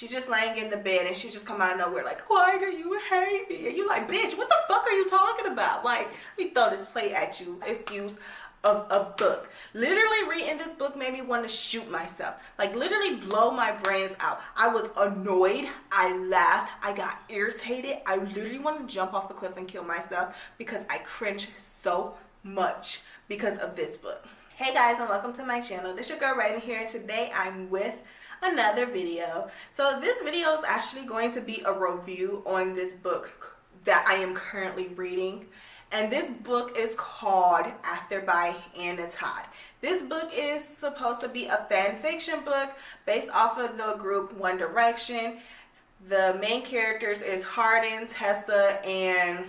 She's just laying in the bed and she just come out of nowhere like, why do you hate me? And you like, bitch, what the fuck are you talking about? Like, let me throw this plate at you. Excuse of a book. Literally reading this book made me want to shoot myself. Like, literally blow my brains out. I was annoyed. I laughed. I got irritated. I literally wanted to jump off the cliff and kill myself because I cringed so much because of this book. Hey guys, and welcome to my channel. This is your girl Raven here, and today I'm with another video. So this video is actually going to be a review on this book that I am currently reading. And this book is called After by Anna Todd. This book is supposed to be a fan fiction book based off of the group One Direction. The main characters is Hardin, Tessa, and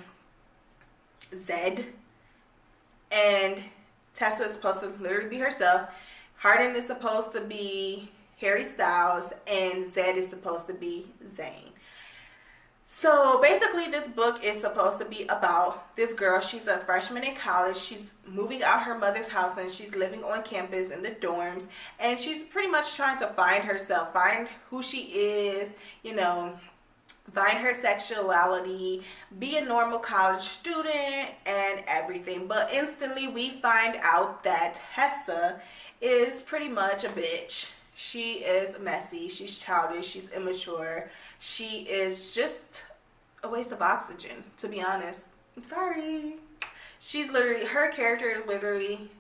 Zed. And Tessa is supposed to literally be herself. Hardin is supposed to be Harry Styles, and Zed is supposed to be Zayn. So basically this book is supposed to be about this girl. She's a freshman in college. She's moving out her mother's house and she's living on campus in the dorms, and she's pretty much trying to find herself, find who she is, you know, find her sexuality, be a normal college student and everything. But instantly we find out that Tessa is pretty much a bitch. She is messy, she's childish, she's immature, she is just a waste of oxygen, to be honest. I'm sorry. She's literally, her character is literally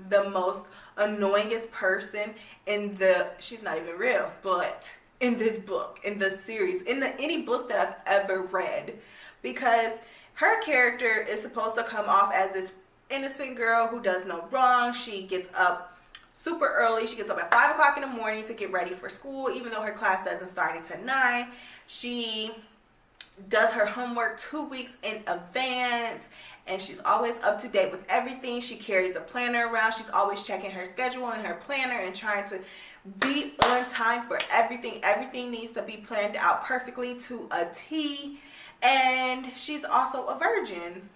the most annoyingest person in the, she's not even real, but in this book, in this series, in any book that I've ever read. Because her character is supposed to come off as this innocent girl who does no wrong. She gets up super early. She gets up at 5 o'clock in the morning to get ready for school, even though her class doesn't start until 9. She does her homework 2 weeks in advance, and she's always up to date with everything. She carries a planner around. She's always checking her schedule and her planner and trying to be on time for everything. Everything needs to be planned out perfectly to a T. And she's also a virgin,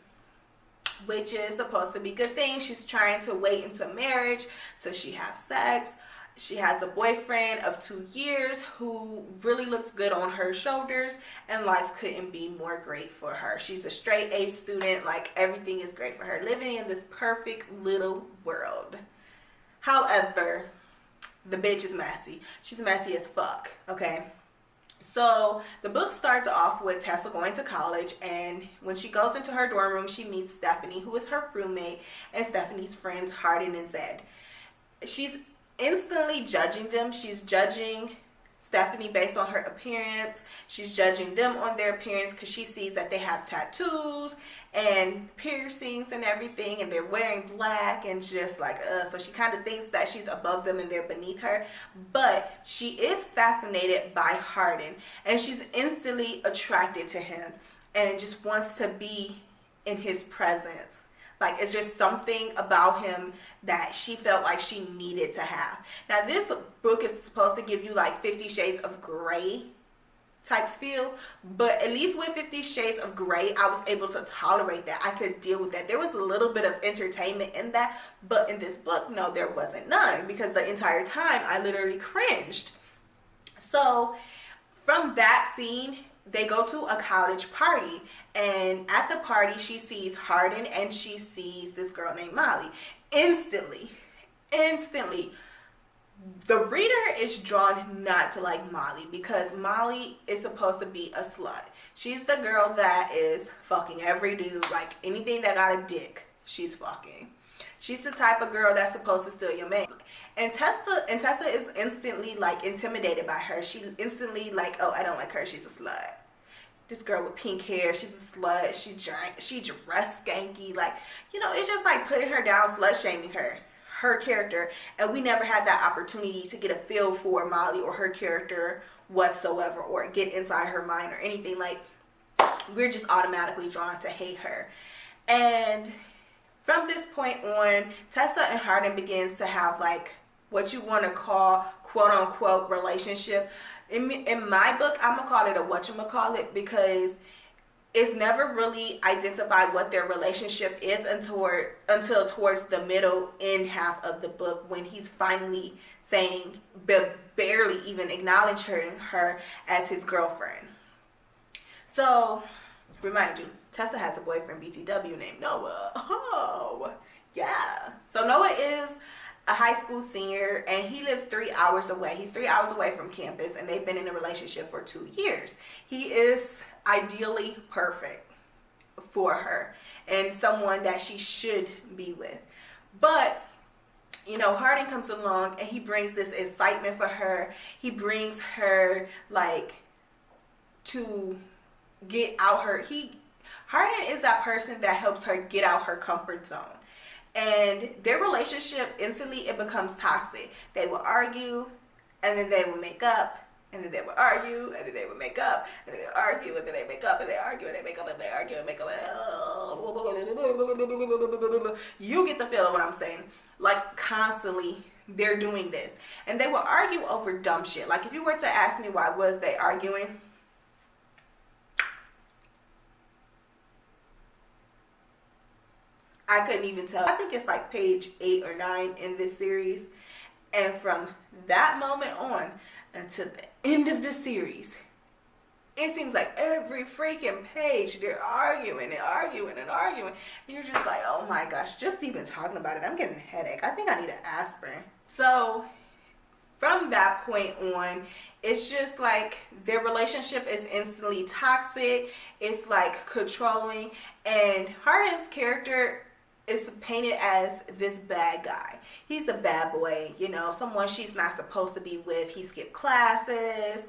which is supposed to be a good thing. She's trying to wait until marriage till she has sex. She has a boyfriend of 2 years who really looks good on her shoulders, and life couldn't be more great for her. She's a straight A student. Like, everything is great for her, living in this perfect little world. However, the bitch is messy. She's messy as fuck, okay? So the book starts off with Tessa going to college, and when she goes into her dorm room, she meets Stephanie, who is her roommate, and Stephanie's friends Hardin and Zed. She's instantly judging them. She's judging Stephanie based on her appearance. She's judging them on their appearance because she sees that they have tattoos and piercings and everything, and they're wearing black, and just like, so she kind of thinks that she's above them and they're beneath her. But she is fascinated by Hardin, and she's instantly attracted to him and just wants to be in his presence. Like, it's just something about him that she felt like she needed to have. Now, this book is supposed to give you like 50 Shades of Grey type feel, but at least with 50 Shades of Grey, I was able to tolerate that. I could deal with that. There was a little bit of entertainment in that, but in this book, no, there wasn't none, because the entire time I literally cringed. So from that scene, they go to a college party, and at the party she sees Hardin and she sees this girl named Molly. Instantly the reader is drawn not to like Molly, because Molly is supposed to be a slut. She's the girl that is fucking every dude. Like, anything that got a dick, she's fucking. She's the type of girl that's supposed to steal your man. And Tessa is instantly like intimidated by her. She instantly like, oh, I don't like her, she's a slut. This girl with pink hair, she's a slut. She dressed skanky. Like, you know, it's just like putting her down, slut shaming her character. And we never had that opportunity to get a feel for Molly or her character whatsoever, or get inside her mind or anything. Like, we're just automatically drawn to hate her. And from this point on, Tessa and Hardin begins to have like what you want to call quote unquote relationship. In my book, I'm gonna call it a whatchamacallit, because it's never really identified what their relationship is until towards the middle end half of the book, when he's finally saying, barely even acknowledging her as his girlfriend. So, remind you, Tessa has a boyfriend, BTW, named Noah. Oh, yeah. So Noah is a high school senior, and he lives 3 hours away. He's 3 hours away from campus, and they've been in a relationship for 2 years. He is ideally perfect for her and someone that she should be with. But you know, Hardin comes along and he brings this excitement for her. He brings her like to get out her Hardin is that person that helps her get out her comfort zone. And their relationship instantly, it becomes toxic. They will argue, and then they will make up, and then they will argue, and then they will make up, and then they argue, and then they make up, and they argue, and they make up, and they argue, and make up. You get the feel of what I'm saying. Like, constantly, they're doing this. And they will argue over dumb shit. Like, if you were to ask me why was they arguing, I couldn't even tell. I think it's like page 8 or 9 in this series. And from that moment on until the end of the series, it seems like every freaking page they're arguing and arguing and arguing. And you're just like, oh my gosh, just even talking about it, I'm getting a headache. I think I need an aspirin. So from that point on, it's just like their relationship is instantly toxic. It's like controlling. And Hardin's character is painted as this bad guy. He's a bad boy, you know, someone she's not supposed to be with. He skipped classes.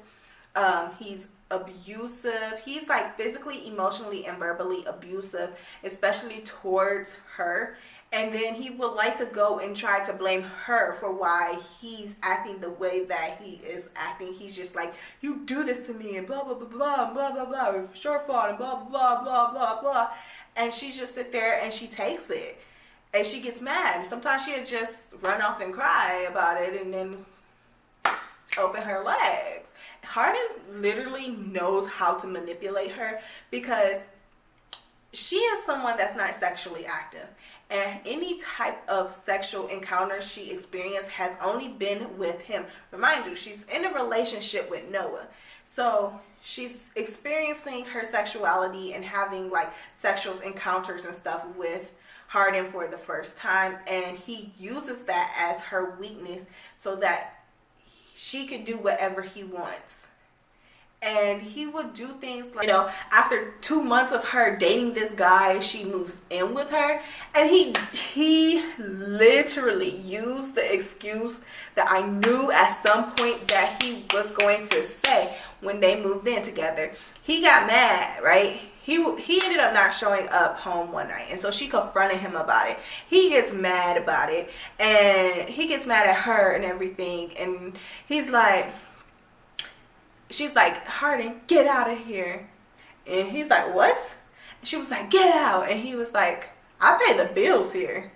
He's abusive. He's like physically, emotionally, and verbally abusive, especially towards her. And then he would like to go and try to blame her for why he's acting the way that he is acting. He's just like, you do this to me and blah, blah, blah, blah, blah, blah, blah, it's your fault and blah, blah, blah, blah, blah. And she just sit there and she takes it. And she gets mad. Sometimes she'll just run off and cry about it and then open her legs. Hardin literally knows how to manipulate her because she is someone that's not sexually active. And any type of sexual encounter she experienced has only been with him. Remind you, she's in a relationship with Noah. So she's experiencing her sexuality and having like sexual encounters and stuff with Hardin for the first time. And he uses that as her weakness so that she could do whatever he wants. And he would do things like, you know, after 2 months of her dating this guy, she moves in with her. And he literally used the excuse that I knew at some point that he was going to say when they moved in together. He got mad, right? He ended up not showing up home one night. And so she confronted him about it. He gets mad about it. And he gets mad at her and everything. And he's like, she's like, Hardin, get out of here. And he's like, what? And she was like, get out. And he was like, I pay the bills here.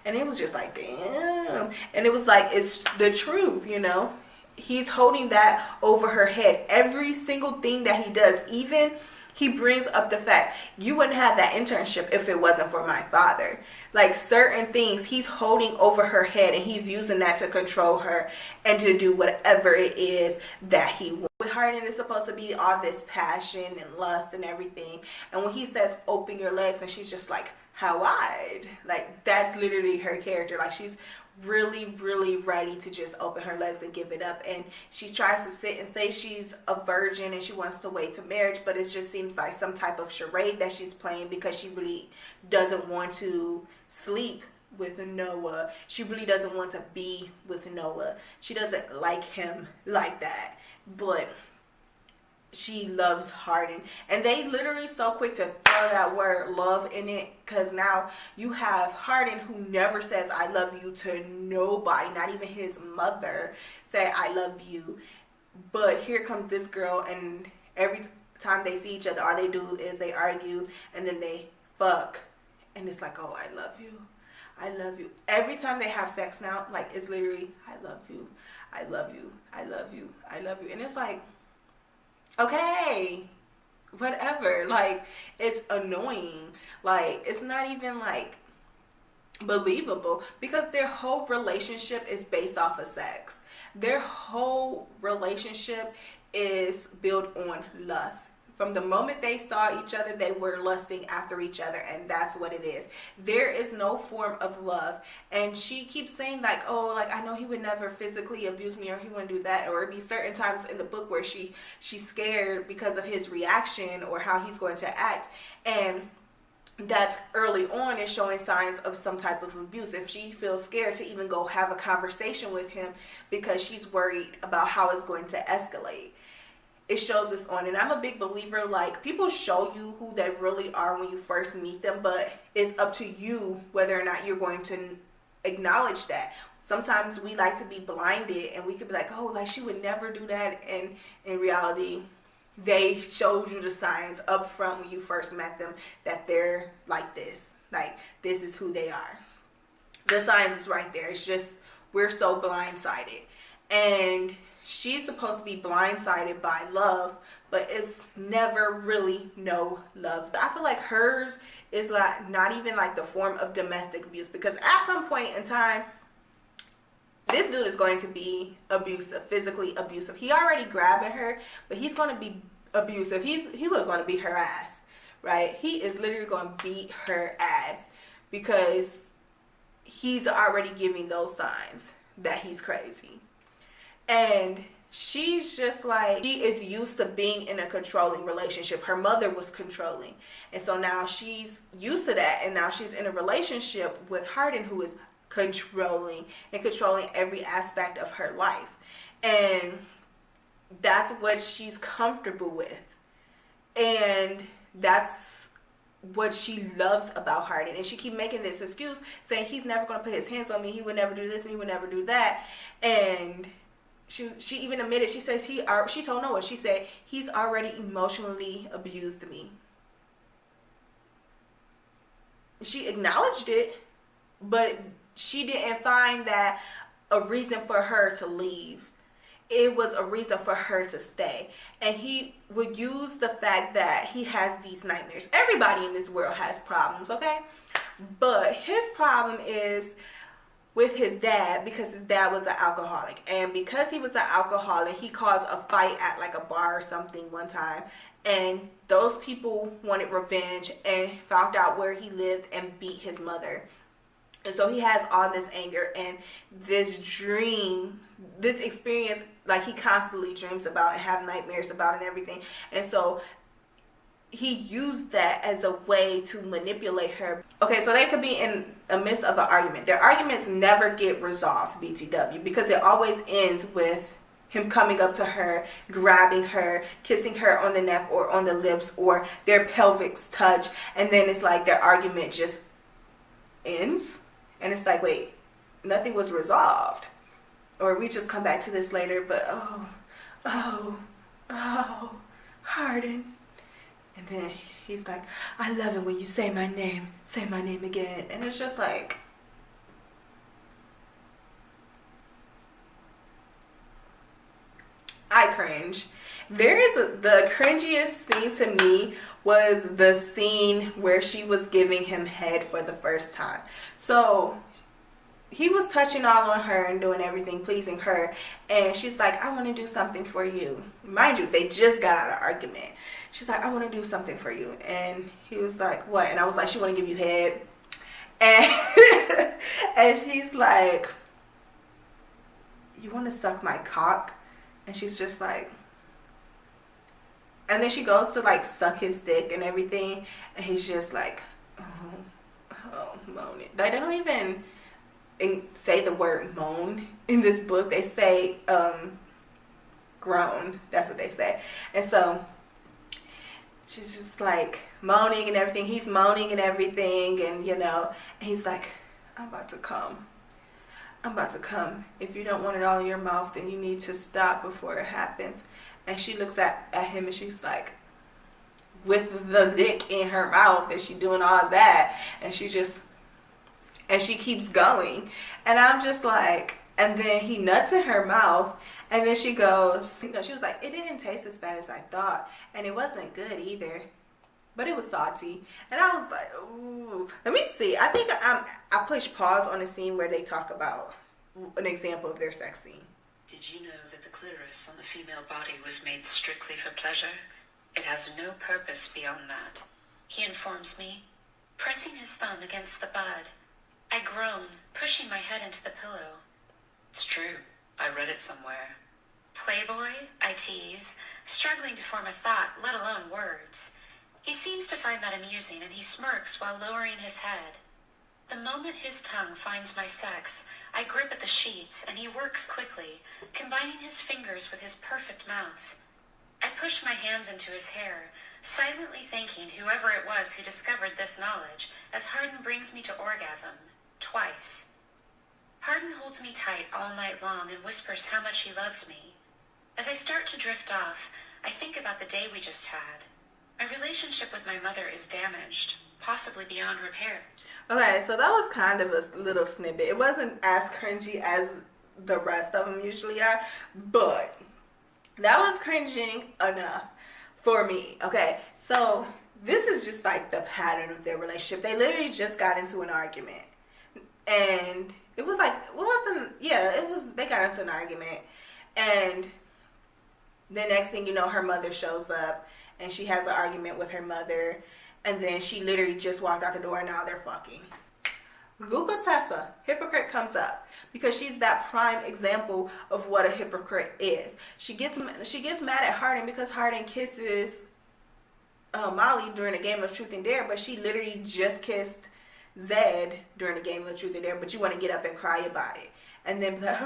And it was just like, damn. And it was like, it's the truth, you know. He's holding that over her head. Every single thing that he does, even he brings up the fact, you wouldn't have that internship if it wasn't for my father. Like certain things he's holding over her head and he's using that to control her and to do whatever it is that he wants. With Hardin, it's supposed to be all this passion and lust and everything. And when he says, open your legs, and she's just like, how wide? Like that's literally her character. Like she's really, really ready to just open her legs and give it up. And she tries to sit and say she's a virgin and she wants to wait to marriage, but it just seems like some type of charade that she's playing because she really doesn't want to sleep with Noah. She really doesn't want to be with Noah. She doesn't like him like that, but she loves Hardin. And they literally so quick to throw that word love in it, because now you have Hardin who never says I love you to nobody, not even his mother say I love you. But here comes this girl, and every time they see each other, all they do is they argue and then they fuck. And it's like, oh, I love you. I love you. Every time they have sex now, like it's literally, I love you. I love you. I love you. I love you. And it's like, okay, whatever. Like, it's annoying. Like, it's not even like believable because their whole relationship is based off of sex. Their whole relationship is built on lust. From the moment they saw each other, they were lusting after each other, and that's what it is. There is no form of love. And she keeps saying like, oh, like, I know he would never physically abuse me, or he wouldn't do that, or it'd be certain times in the book where she's scared because of his reaction or how he's going to act. And that's early on is showing signs of some type of abuse. If she feels scared to even go have a conversation with him because she's worried about how it's going to escalate, it shows this on. And I'm a big believer, like, people show you who they really are when you first meet them, but it's up to you whether or not you're going to acknowledge that. Sometimes we like to be blinded and we could be like, oh, like, she would never do that, and in reality they showed you the signs up front when you first met them that they're like this. Like, this is who they are. The signs is right there. It's just we're so blindsided. And she's supposed to be blindsided by love, but it's never really no love. I feel like hers is like not even like the form of domestic abuse, because at some point in time, this dude is going to be abusive, physically abusive. He already grabbing her, but he's going to be abusive. He was going to beat her ass, right? He is literally going to beat her ass because he's already giving those signs that he's crazy. And she's just like, she is used to being in a controlling relationship. Her mother was controlling. And so now she's used to that. And now she's in a relationship with Hardin, who is controlling and controlling every aspect of her life. And that's what she's comfortable with. And that's what she loves about Hardin. And she keep making this excuse saying he's never going to put his hands on me. He would never do this and he would never do that. And she even admitted, she says she told Noah, she said, he's already emotionally abused me. She acknowledged it, but she didn't find that a reason for her to leave. It was a reason for her to stay. And he would use the fact that he has these nightmares. Everybody in this world has problems, okay? But his problem is with his dad, because his dad was an alcoholic. And because he was an alcoholic, he caused a fight at like a bar or something one time. And those people wanted revenge and found out where he lived and beat his mother. And so he has all this anger and this dream, this experience, like he constantly dreams about and have nightmares about and everything. And so he used that as a way to manipulate her. Okay, so they could be in the midst of an argument. Their arguments never get resolved, BTW, because it always ends with him coming up to her, grabbing her, kissing her on the neck or on the lips, or their pelvics touch. And then it's like their argument just ends. And it's like, wait, nothing was resolved. Or we just come back to this later, but oh, Hardin. And then he's like, I love it when you say my name again. And it's just like, I cringe. The cringiest scene to me was the scene where she was giving him head for the first time. So he was touching all on her and doing everything, pleasing her. And she's like, I want to do something for you. Mind you, they just got out of argument. She's like, I want to do something for you. And he was like, what? And I was like, she want to give you head. And, and he's like, you want to suck my cock? And she's just like, and then she goes to like suck his dick and everything. And he's just like, oh, moaning. Like, they don't even say the word moan in this book. They say groan. That's what they say. And so she's just like moaning and everything. He's moaning and everything, and and he's like, I'm about to come. If you don't want it all in your mouth, then you need to stop before it happens. And she looks at him and she's like, with the dick in her mouth, and she doing all that, and she keeps going. And I'm just like, and then he nuts in her mouth, and then she goes, she was like, it didn't taste as bad as I thought, and it wasn't good either. but it was salty. And I was like, ooh. Let me see. I think I pushed pause on the scene where they talk about an example of their sex scene. Did you know that the clitoris on the female body was made strictly for pleasure? It has no purpose beyond that. He informs me, pressing his thumb against the bud. I groan, pushing my head into the pillow. It's true. I read it somewhere. Playboy, I tease, struggling to form a thought, let alone words. He seems to find that amusing, and he smirks while lowering his head. The moment his tongue finds my sex, I grip at the sheets, and he works quickly, combining his fingers with his perfect mouth. I push my hands into his hair, silently thanking whoever it was who discovered this knowledge, as Hardin brings me to orgasm, twice. Hardin holds me tight all night long and whispers how much he loves me. As I start to drift off, I think about the day we just had. My relationship with my mother is damaged, possibly beyond repair. Okay, so that was kind of a little snippet. It wasn't as cringy as the rest of them usually are, but that was cringing enough for me. Okay, so this is just like the pattern of their relationship. They literally just got into an argument, and it was like, they got into an argument, and the next thing you know, her mother shows up, and she has an argument with her mother, and then she literally just walked out the door, and now they're fucking. Google Tessa, hypocrite, comes up because she's that prime example of what a hypocrite is. She gets mad at Hardin because Hardin kisses Molly during a game of Truth and Dare, but she literally just kissed Zed during a game of Truth and Dare, but you want to get up and cry about it. And then be like,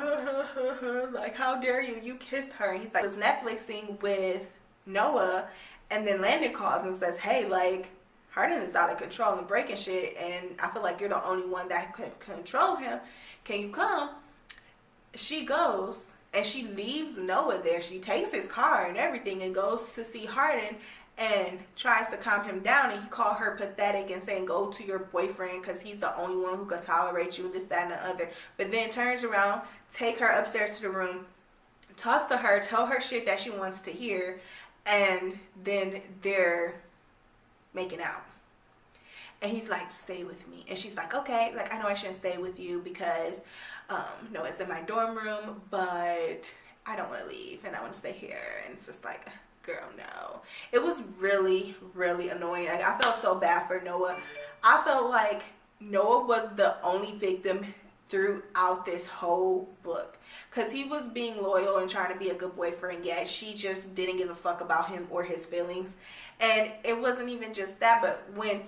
like, how dare you? You kissed her. And he's like, was Netflixing with Noah, and then Landon calls and says, hey, like, Hardin is out of control and breaking shit, and I feel like you're the only one that can control him. Can you come? She goes, and she leaves Noah there. She takes his car and everything and goes to see Hardin and tries to calm him down, and he called her pathetic and saying, go to your boyfriend because he's the only one who can tolerate you, this, that, and the other. But then turns around, take her upstairs to the room, talks to her, tell her shit that she wants to hear, and then they're making out. And he's like, stay with me. And she's like, okay, like, I know I shouldn't stay with you because no, it's in my dorm room, but I don't want to leave and I want to stay here. And it's just like, girl, no. It was really, really annoying. Like, I felt so bad for Noah. I felt like Noah was the only victim throughout this whole book, because he was being loyal and trying to be a good boyfriend, yet she just didn't give a fuck about him or his feelings. And it wasn't even just that, but when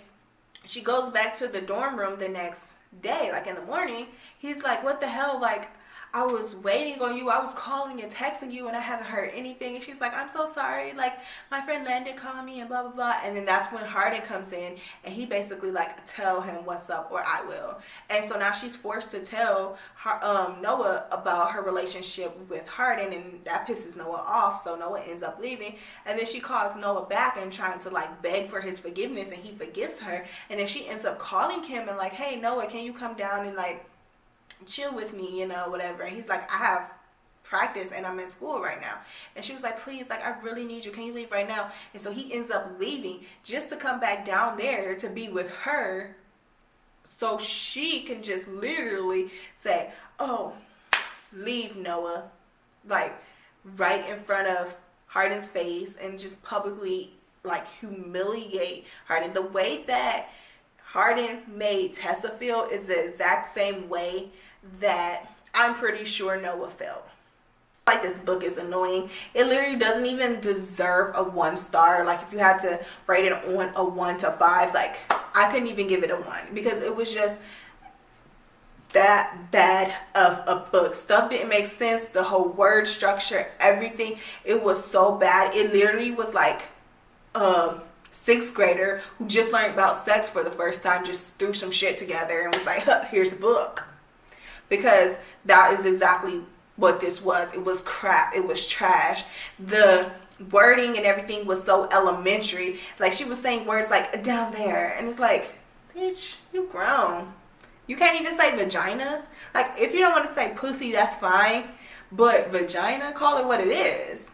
she goes back to the dorm room the next day, like in the morning, he's like, what the hell, like, I was waiting on you, I was calling and texting you, and I haven't heard anything. And she's like, I'm so sorry, like, my friend Landon called me and blah blah blah. And then that's when Hardin comes in, and he basically like, tell him what's up or I will. And so now she's forced to tell her, Noah about her relationship with Hardin, and that pisses Noah off, so Noah ends up leaving. And then she calls Noah back and trying to like beg for his forgiveness, and he forgives her. And then she ends up calling him and like, hey Noah, can you come down and like chill with me, you know, whatever. And he's like, I have practice and I'm in school right now. And she was like, please, like, I really need you, can you leave right now? And so he ends up leaving just to come back down there to be with her, so she can just literally say, oh, leave, Noah, like right in front of Hardin's face, and just publicly like humiliate Hardin. The way that Hardin made Tessa feel is the exact same way that I'm pretty sure Noah felt. Like, this book is annoying. It literally doesn't even deserve a 1 star. Like, if you had to rate it on a 1 to 5, like, I couldn't even give it a 1, because it was just that bad of a book. Stuff didn't make sense. The whole word structure, everything, it was so bad. It literally was like 6th grader who just learned about sex for the first time just threw some shit together and was like, huh, here's a book. Because that is exactly what this was. It was crap. It was trash. The wording and everything was so elementary. Like, she was saying words like down there, and it's like, bitch, you grown. You can't even say vagina. Like, if you don't want to say pussy, that's fine, but vagina, call it what it is.